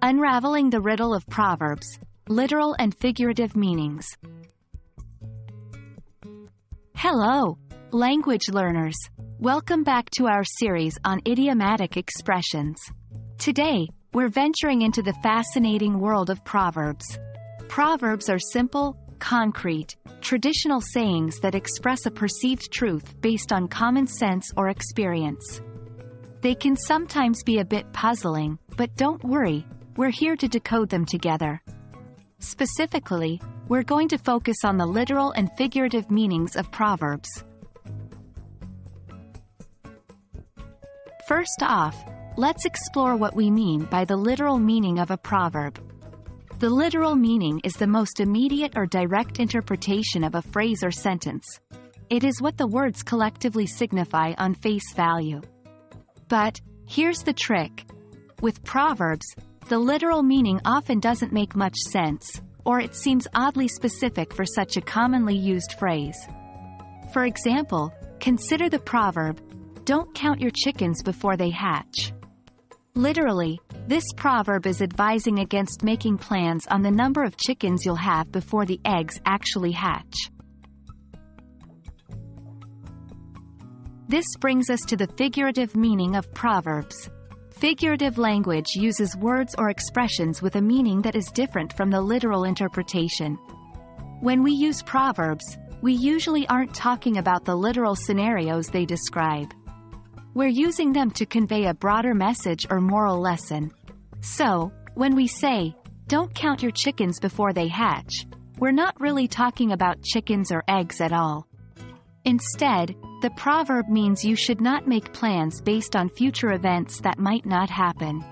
Unraveling the Riddle of Proverbs, Literal and Figurative Meanings. Hello, language learners. Welcome back to our series on idiomatic expressions. Today, we're venturing into the fascinating world of proverbs. Proverbs are simple, concrete, traditional sayings that express a perceived truth based on common sense or experience. They can sometimes be a bit puzzling, but don't worry, we're here to decode them together. Specifically, we're going to focus on the literal and figurative meanings of proverbs. First off, let's explore what we mean by the literal meaning of a proverb. The literal meaning is the most immediate or direct interpretation of a phrase or sentence. It is what the words collectively signify on face value. But, here's the trick. With proverbs, the literal meaning often doesn't make much sense, or it seems oddly specific for such a commonly used phrase. For example, consider the proverb, "Don't count your chickens before they hatch." Literally, this proverb is advising against making plans on the number of chickens you'll have before the eggs actually hatch. This brings us to the figurative meaning of proverbs. Figurative language uses words or expressions with a meaning that is different from the literal interpretation. When we use proverbs, we usually aren't talking about the literal scenarios they describe. We're using them to convey a broader message or moral lesson. So, when we say, "Don't count your chickens before they hatch," we're not really talking about chickens or eggs at all. Instead, the proverb means you should not make plans based on future events that might not happen.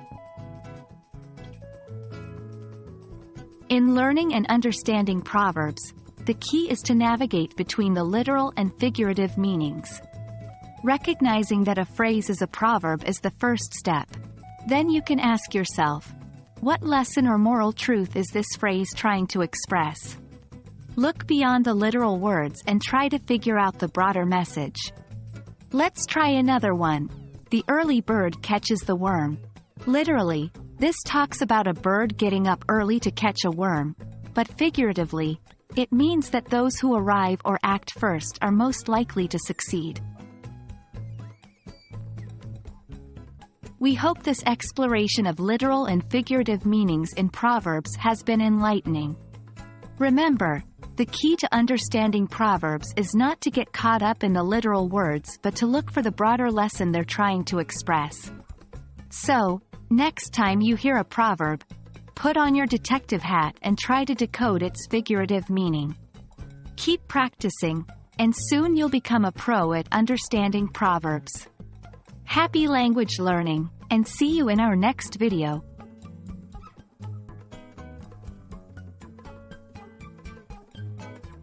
In learning and understanding proverbs, the key is to navigate between the literal and figurative meanings. Recognizing that a phrase is a proverb is the first step. Then you can ask yourself, what lesson or moral truth is this phrase trying to express? Look beyond the literal words and try to figure out the broader message. Let's try another one. The early bird catches the worm. Literally, this talks about a bird getting up early to catch a worm, but figuratively, it means that those who arrive or act first are most likely to succeed. We hope this exploration of literal and figurative meanings in Proverbs has been enlightening. Remember, the key to understanding proverbs is not to get caught up in the literal words but to look for the broader lesson they're trying to express. So, next time you hear a proverb, put on your detective hat and try to decode its figurative meaning. Keep practicing, and soon you'll become a pro at understanding proverbs. Happy language learning, and see you in our next video.